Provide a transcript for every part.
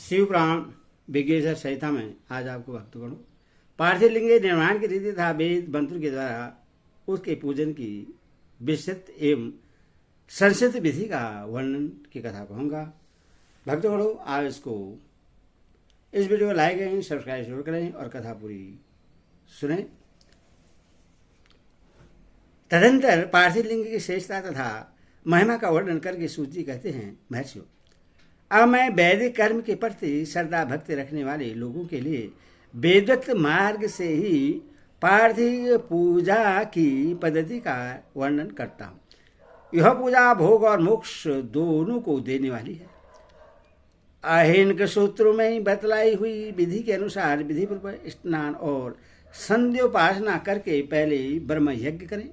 शिव पुराण विज्ञेश्वर संहिता में आज आपको भक्तगणों पार्थिव लिंग निर्माण की रीति तथा वेद मंत्र के द्वारा उसके पूजन की विस्तृत एवं संक्षिप्त विधि का वर्णन की कथा कहूँगा। भक्तगणों आप इस वीडियो को लाइक करें, सब्सक्राइब जरूर करें और कथा पूरी सुने। तदंतर पार्थिव लिंग की श्रेष्ठता तथा महिमा का वर्णन करके सूची कहते हैं, महर्षियों, अब मैं वैदिक कर्म के प्रति श्रद्धा भक्ति रखने वाले लोगों के लिए वेदोक्त मार्ग से ही पार्थिव पूजा की पद्धति का वर्णन करता हूँ। यह पूजा भोग और मोक्ष दोनों को देने वाली है। अहिंक सूत्रों में बतलाई हुई विधि के अनुसार विधिपूर्वक स्नान और संध्योपासना करके पहले ब्रह्म यज्ञ करें,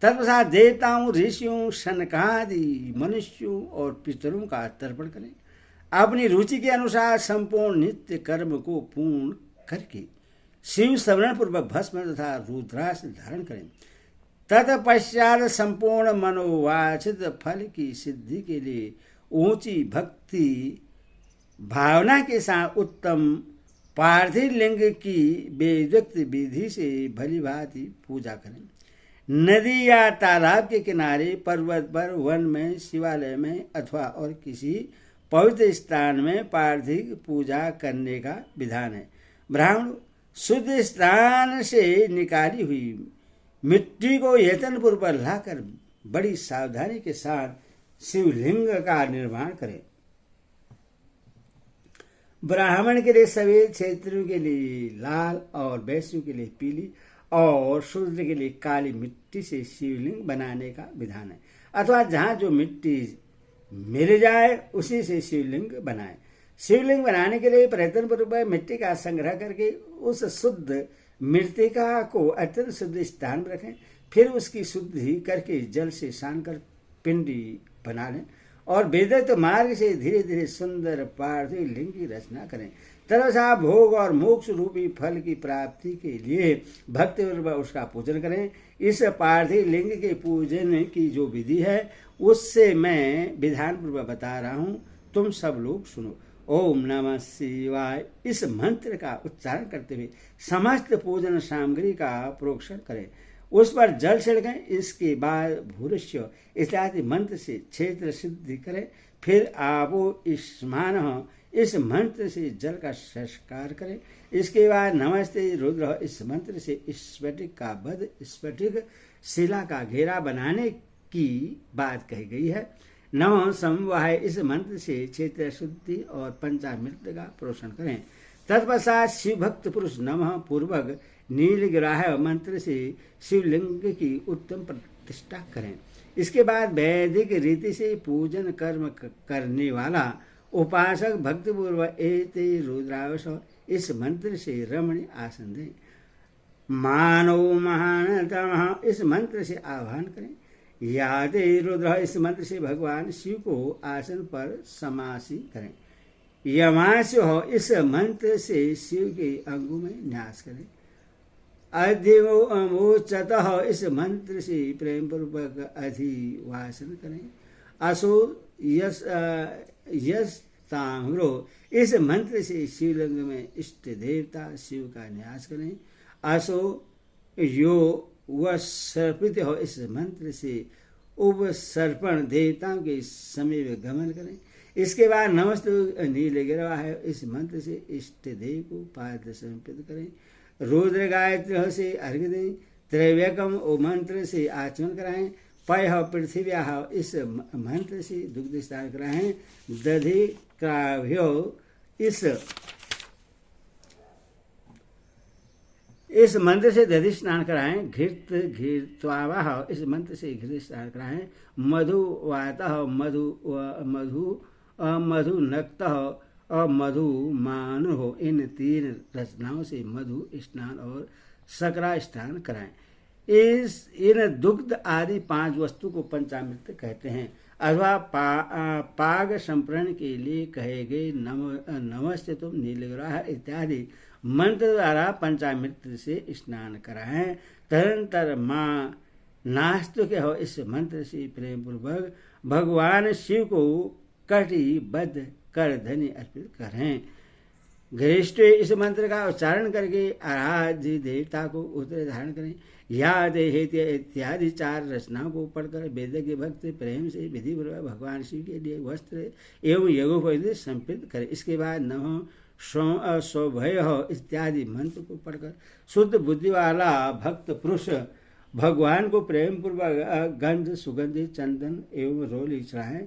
तत्पश्चात देवताओं, ऋषियों, शनकादि मनुष्यों और पितरों का तर्पण करें। अपनी रुचि के अनुसार संपूर्ण नित्य कर्म को पूर्ण करके शिव स्मरण पूर्वक भस्म तथा रुद्राक्ष धारण करें। तत्पश्चात संपूर्ण मनोवांछित फल की सिद्धि के लिए ऊंची भक्ति भावना के साथ उत्तम पार्थिव लिंग की वेदोक्त विधि से भली भांति पूजा करें। नदी या तालाब के किनारे, पर्वत पर, वन में, शिवालय में अथवा और किसी पवित्र स्थान में पार्थिव पूजा करने का विधान है। ब्राह्मण शुद्ध स्थान से निकाली हुई मिट्टी को यत्नपूर्वक लाकर बड़ी सावधानी के साथ शिवलिंग का निर्माण करें। ब्राह्मण के लिए सफेद, क्षत्रियों के लिए लाल और वैश्यों के लिए पीली और शूद्र के लिए काली मिट्टी से शिवलिंग बनाने का विधान है, अथवा जहाँ जो मिट्टी मिल जाए उसी से शिवलिंग बनाए। शिवलिंग बनाने के लिए प्रयत्न पूर्वक मिट्टी का संग्रह करके उस शुद्ध मृतिका को अत्यंत शुद्ध स्थान में रखें। फिर उसकी शुद्धि करके जल से सान कर पिंडी बना लें और वेदोक्त मार्ग से धीरे धीरे सुंदर पार्थिव लिंग की रचना करें। तदनुसार भोग और मोक्ष रूपी फल की प्राप्ति के लिए भक्ति पूर्वक उसका पूजन करें। इस पार्थिव लिंग के पूजन की जो विधि है उससे मैं विधान पूर्वक बता रहा हूँ, तुम सब लोग सुनो। ओम नमः शिवाय इस मंत्र का उच्चारण करते हुए समस्त पूजन सामग्री का प्रोक्षण करें, उस पर जल छिड़कें। इसके बाद भूरश्य इत्यादि मंत्र से क्षेत्र सिद्धि करें। फिर आपो स्मान इस मंत्र से जल का संस्कार करें। इसके बाद नमस्ते रुद्र इस मंत्र से स्फटिक का वध, स्फटिक शिला का घेरा बनाने की बात कही गई है। नमः समवाय इस मंत्र से क्षेत्र शुद्धि और पंचामृत का पोषण करें। तत्पश्चात शिव भक्त पुरुष नमः पूर्वक नीलग्राह मंत्र से शिवलिंग की उत्तम प्रतिष्ठा करें। इसके बाद वैदिक रीति से पूजन कर्म करने वाला उपासक भक्ति पूर्वक एते रुद्रावश इस मंत्र से रमणीय आसन दें। मानो महानतमः इस मंत्र से आह्वान करें। याते रुद्र इस मंत्र से भगवान शिव को आसन पर समासी करें। यमास्यो इस मंत्र से शिव के अंगों में न्यास करें। अधिमोचतः इस मंत्र से प्रेम पूर्वक अधिवासन करें। असो यस्ताम्रो इस मंत्र से शिवलिंग में इष्ट देवता शिव का न्यास करें। असो यो सर्पित हो इस मंत्र से उपसर्पण देवताओं के समीप गमन करें। इसके बाद नमस्ते नीलगिरा है इस मंत्र से इष्ट देव को पाद समर्पित करें। रुद्र गायत्री से अर्घ्य दें। त्रैव्यकम ओ मंत्र से आचमन कराएं। पय पृथ्व्या इस मंत्र से दुग्ध स्नान कराएं। दधि क्राभ्यो इस मंत्र से दधि स्नान कराएं। घृत घृत्वावाह इस मंत्र से घृत स्नान कराएं। मधुवातः मधु नक्तः और मधु मानु हो इन तीन रचनाओं से मधु स्नान और सकरा स्नान कराएं। इन दुग्ध आदि 5 वस्तु को पंचामृत कहते हैं, अथवा पाग संप्रण के लिए कहे गए नमस्ते तुम नीलग्राह इत्यादि मंत्र द्वारा पंचामृत से स्नान कराएं। तदनंतर माँ नास्तु के हो इस मंत्र से प्रेम पूर्वक भगवान शिव को कटिबद्ध कर ध्वनि अर्पित करें। गरिष्ठ इस मंत्र का उच्चारण करके आराध्य देवता को उत्तर धारण करें। याद हेत्य इत्यादि 4 रचनाओं को पढ़कर वेदज्ञ भक्त प्रेम से विधिपूर्वक भगवान शिव के लिए वस्त्र एवं यज्ञोपवीत समर्पित करें। इसके बाद नमः सौभय इत्यादि मंत्र को पढ़कर शुद्ध बुद्धि वाला भक्त पुरुष भगवान को प्रेम पूर्वक गंध सुगंधित चंदन एवं रोली चढ़ाएं।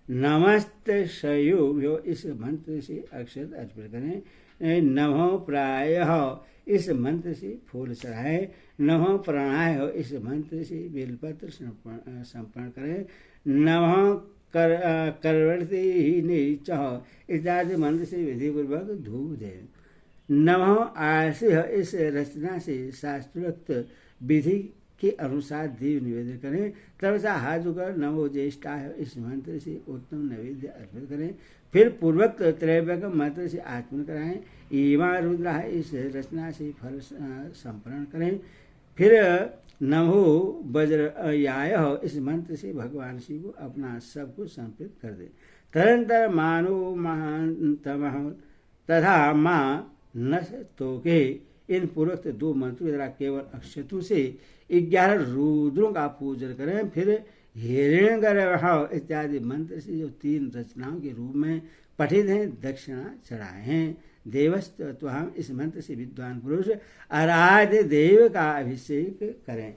नमस्ते सयोभ्यो इस मंत्र से अक्षत अर्पित करें। नमो प्रायः इस मंत्र से फूल चढ़ाएं। नमो प्रणाय इस मंत्र से बेलपत्र समर्पण करें। नमः करवर्ती नीच इत्यादि मंत्र से विधिपूर्वक धूप दें। नमः आशीष इस रचना से शास्त्रोक्त विधि के अनुसार दीप निवेदन करें। तब से हाथ जोड़कर नमो ज्येष्ठाय इस मंत्र से उत्तम नैवेद्य अर्पित करें। फिर पूर्वक त्रैवक मंत्र से आचमन कराएं। ईमा रुद्रा इस रचना से फल संपन्न करें। फिर नमो वज्रयाय इस मंत्र से भगवान शिव को अपना सब कुछ समर्पित कर दे। तदंतर मानो महानतम तथा माँ नश तोके इन पूर्वक 2 मंत्रों द्वारा केवल अक्षतों से 11 रुद्रों का पूजन करें। फिर हिरण्यगर्भ इत्यादि मंत्र से जो 3 रचनाओं के रूप में पठित हैं दक्षिणा चढ़ाएं। देवस्त त्वहम इस मंत्र से विद्वान पुरुष आराध्य देव का अभिषेक करें।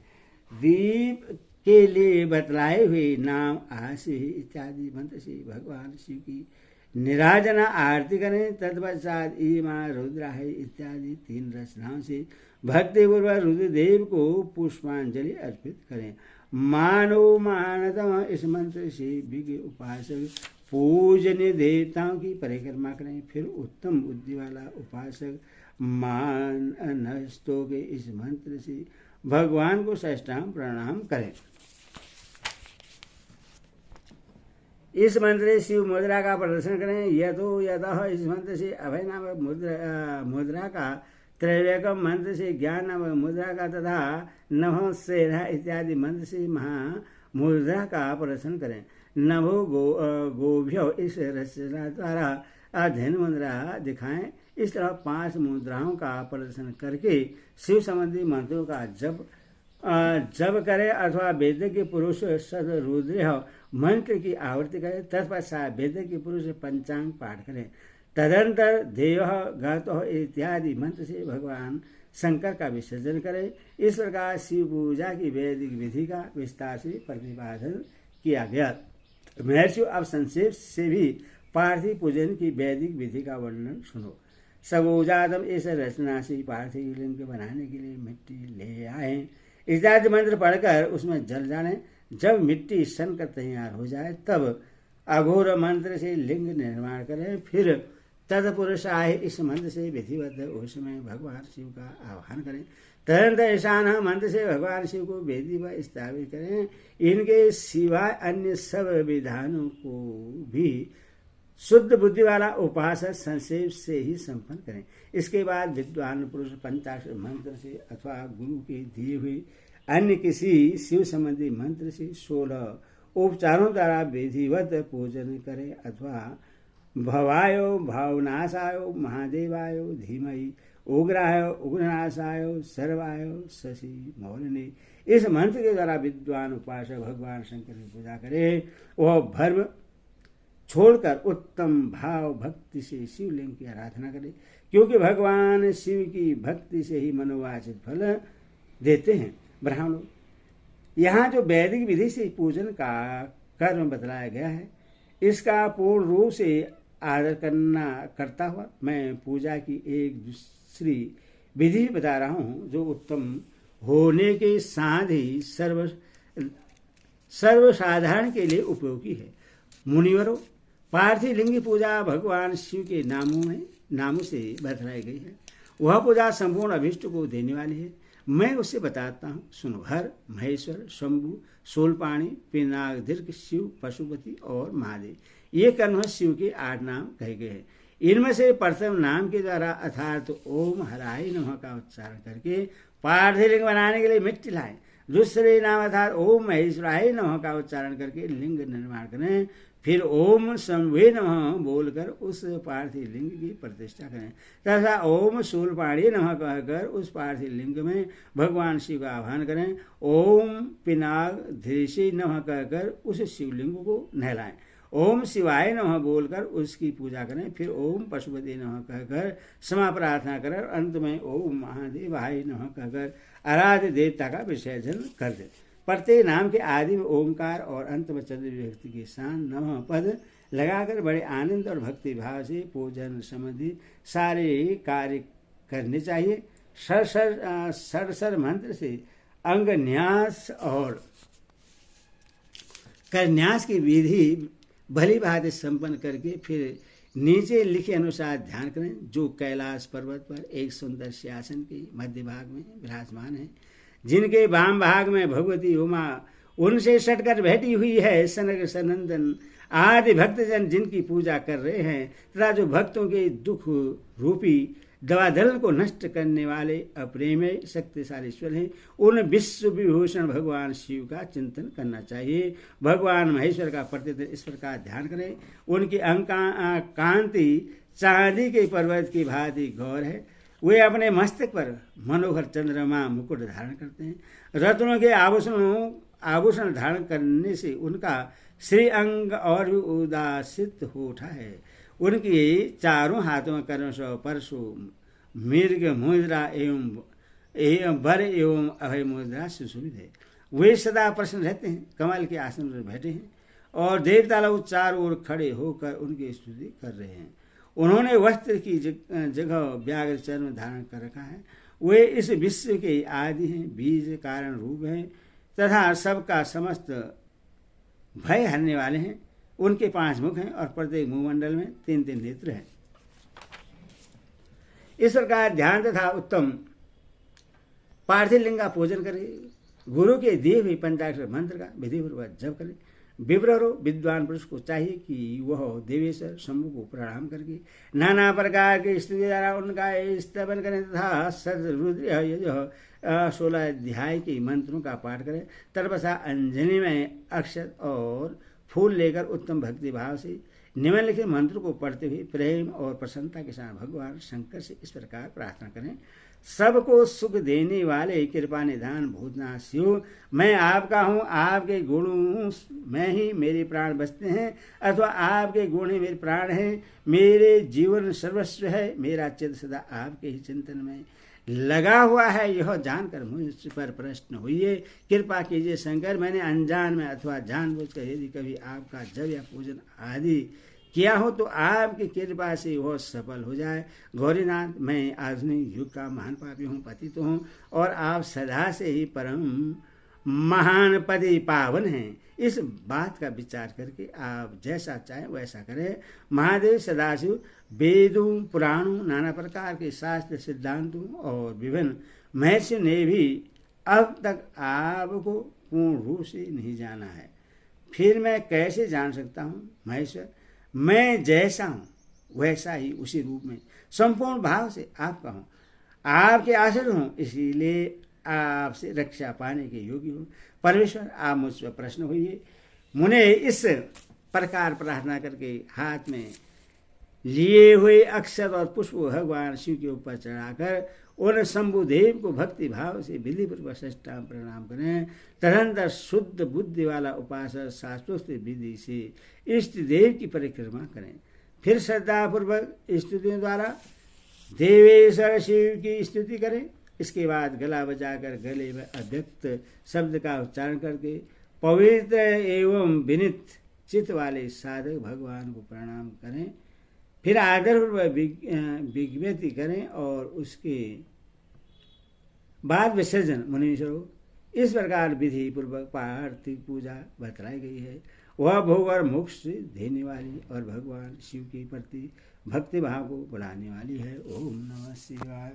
दीप के लिए बतलाए हुए नाम आशी इत्यादि मंत्र से भगवान शिव की निराजना आरती करें। तत्पश्चात ईमा रुद्रा इत्यादि 3 रचनाओं से भक्तिपूर्वक रुद्रदेव को पुष्पांजलि अर्पित करें। मानो मानतम इस मंत्र से विज्ञ उपासक पूजनीय देवताओं की परिक्रमा करें। फिर उत्तम बुद्धि वाला उपासक मानस्तों के इस मंत्र से भगवान को साष्टांग प्रणाम करें। इस मंत्र से शिव मुद्रा का प्रदर्शन करें। यतो यतः इस मंत्र से अभय नामक मुद्रा का, त्रैवैकम मंत्र से ज्ञान नामक मुद्रा का तथा नमः सेना इत्यादि मंत्र से महामुद्रा का प्रदर्शन करें। नमो गोभ्यो इस रचना द्वारा अध्ययन मुद्रा दिखाएं। इस तरह 5 मुद्राओं का प्रदर्शन करके शिव संबंधी मंत्रों का जप करें अथवा वेदज्ञ पुरुष सदरुद्र मंत्र की आवृत्ति करें। तत्पश्चात वेदज्ञ पुरुष पंचांग पाठ करें। तदंतर देव गत इत्यादि मंत्र से भगवान शंकर का विसर्जन करें। इस प्रकार शिव पूजा की वैदिक विधि का विस्तार से प्रतिपादन किया गया। महर्षि अब संक्षेप से भी पार्थिव पूजन की वैदिक विधि का वर्णन सुनो। सबोजातम इस रचना से पार्थिव लिंग बनाने के लिए मिट्टी ले आए। इत्यादि मंत्र पढ़कर उसमें जल डालें। जब मिट्टी सन कर तैयार हो जाए तब अघोर मंत्र से लिंग निर्माण करें। फिर तत्पुरुषाय इस मंत्र से विधिवत उसमें भगवान शिव का आह्वान करें। तदंतर ईशान मंत्र से भगवान शिव को वेदी पर स्थापित करें। इनके सिवाय अन्य सब विधानों को भी शुद्ध बुद्धि वाला उपासक संक्षेप से ही संपन्न करें। इसके बाद विद्वान पुरुष पंचाक्षर मंत्र से अथवा गुरु के दिए हुए अन्य किसी शिव संबंधी मंत्र से 16 उपचारों द्वारा विधिवत पूजन करें अथवा भवायो भावनाशायो महादेवायो धीमहि उग्रायो उग्रनाशायो सर्वायो शशि मौलिनी इस मंत्र के द्वारा विद्वान उपासक भगवान शंकर की पूजा करे। वह भर्म छोड़कर उत्तम भाव भक्ति से शिवलिंग की आराधना करे, क्योंकि भगवान शिव की भक्ति से ही मनोवांछित फल देते हैं। ब्राह्मणों, यहाँ जो वैदिक विधि से पूजन का कर्म बतलाया गया है, इसका पूर्ण रूप से आदर करता हुआ मैं पूजा की एक दूसरी विधि बता रहा हूँ, जो उत्तम होने के साथ ही सर्वसाधारण के लिए उपयोगी है। मुनिवरों, पार्थिव लिंग पूजा भगवान शिव के नामों से बतलाई गई है। वह पूजा संपूर्ण अभिष्ट को देने वाली है। मैं उसे बताता हूँ, सुनो। हर, महेश्वर, शंभु, शूलपाणी, पिनाक, दीर्घ, शिव, पशुपति और महादेव, ये कर्म शिव के 8 नाम कहे गए हैं। इनमें से प्रथम नाम के द्वारा अर्थात ओम हराय नमः का उच्चारण करके पार्थिव लिंग बनाने के लिए मिट्टी लाएं। दूसरे नाम अर्थात ओम महेश्वराय नमः का उच्चारण करके लिंग निर्माण करें। फिर ओम शंभुवे नमः बोलकर उस पार्थिव लिंग की प्रतिष्ठा करें तथा ओम शूलपाणी नमः कहकर उस पार्थिव लिंग में भगवान शिव का आह्वान करें। ओम पिनाक धीशी नमः कहकर उस शिवलिंग को नहलाएं। ओम शिवाय नमः बोलकर उसकी पूजा करें। फिर ओम पशुपति नमः कहकर क्षमा प्रार्थना करें। अंत में ओम महादेवाय नमः कहकर आराध्य देवता का विसर्जन कर दें। प्रत्येक नाम के आदि में ओमकार और अंत में चतुर्विभक्ति के साथ नमः पद लगाकर बड़े आनंद और भक्ति भाव से पूजन संबंधी सारे कार्य करने चाहिए। सर मंत्र से अंग न्यास और करन्यास की विधि भली भांति संपन्न करके फिर नीचे लिखे अनुसार ध्यान करें। जो कैलाश पर्वत पर एक सुंदर सिंहासन के मध्य भाग में विराजमान है, जिनके वाम भाग में भगवती उमा उनसे सटकर बैठी हुई है, सनक सनंदन आदि भक्तजन जिनकी पूजा कर रहे हैं तथा जो भक्तों के दुख रूपी दवादल को नष्ट करने वाले अप्रेमय शक्तिशाली ईश्वर हैं, उन विश्व विभूषण भगवान शिव का चिंतन करना चाहिए। भगवान महेश्वर का प्रतिदिन इस प्रकार ध्यान करें। उनकी कांति चांदी के पर्वत की भांति गौर है। वे अपने मस्तक पर मनोहर चंद्रमा मुकुट धारण करते हैं। रत्नों के आभूषण धारण करने से उनका श्री अंग और भी उदासित हो उठा है। उनकी चारों हाथों में कर्मशव परशु मृग मुद्रा एवं बर एवं अभय मुद्रा सुशोभित है। वे सदा प्रसन्न रहते हैं, कमल के आसन पर बैठे हैं और देवता लोग चारों ओर खड़े होकर उनकी स्तुति कर रहे हैं। उन्होंने वस्त्र की जगह व्याघ्र चर्म धारण कर रखा है। वे इस विश्व के आदि हैं, बीज कारण रूप हैं तथा सबका समस्त भय हरने वाले हैं। उनके 5 मुख हैं और प्रत्येक मुखमंडल में 3-3 नेत्र हैं। इस प्रकार ध्यान तथा उत्तम पार्थिव लिंग का पूजन करें। गुरु के दिए हुए पंचाक्षर मंत्र का विधिपूर्वक जप करें। विप्ररो विद्वान पुरुष को चाहिए कि वह देवेश्वर शंभु को प्रणाम करके नाना प्रकार के स्तुति द्वारा उनका स्तवन करें तथा सदरुद्र 16 अध्याय के मंत्रों का पाठ करें। तर्पसा अंजलि में अक्षत और फूल लेकर उत्तम भक्ति भाव से निम्नलिखित मंत्र को पढ़ते हुए प्रेम और प्रसन्नता के साथ भगवान शंकर से इस प्रकार प्रार्थना करें। सबको सुख देने वाले कृपा निधान भूतनाथ शिव, मैं आपका हूँ, आपके गुणों में ही मेरे प्राण बसते हैं अथवा आपके गुण ही मेरे प्राण हैं। मेरे जीवन सर्वस्व है, मेरा चित्त सदा आपके ही चिंतन में लगा हुआ है। यह जानकर मुझ पर प्रश्न हुई, कृपा कीजिए शंकर, मैंने अनजान में अथवा जानबूझकर यदि कभी आपका जप या पूजन आदि किया हो तो आपकी कृपा से वह सफल हो जाए। गौरीनाथ, मैं आधुनिक युग का महान पापी हूँ, पतित हूँ और आप सदा से ही परम महान पति पावन हैं। इस बात का विचार करके आप जैसा चाहें वैसा करें। महादेव सदाशिव वेदों पुराणों नाना प्रकार के शास्त्र सिद्धांतों और विभिन्न महर्षियों ने भी अब तक आपको पूर्ण रूप से नहीं जाना है, फिर मैं कैसे जान सकता हूँ? महेश्वर, मैं जैसा हूँ वैसा ही उसी रूप में संपूर्ण भाव से आपका हूँ, आपके आश्रित हूँ, इसीलिए आपसे रक्षा पाने के योग्य हूँ। परमेश्वर, आप मुझसे प्रश्न हुई। मुने इस प्रकार प्रार्थना करके हाथ में लिए हुए अक्षर और पुष्प भगवान शिव के ऊपर चढ़ाकर उन शंभुदेव को भक्ति भाव से विधिपूर्वक साष्टांग प्रणाम करें। तदनंतर शुद्ध बुद्धि वाला उपासक शास्त्रोक्त विधि से इष्ट देव की परिक्रमा करें। फिर श्रद्धापूर्वक स्तुतियों द्वारा देवेश्वर शिव की स्तुति करें। इसके बाद गला बजाकर गले में अव्यक्त शब्द का उच्चारण करके पवित्र एवं विनित चित्त वाले साधक भगवान को प्रणाम करें। फिर आदरपूर्वक विज्ञप्ति करें और उसके बाद विसर्जन मुनीश्वर हो। इस प्रकार विधि पूर्वक पार्थिव पूजा बतलाई गई है। वह भोग और मोक्ष देने वाली और भगवान शिव के प्रति भक्ति भाव को बढ़ाने वाली है। ओम नमः शिवाय।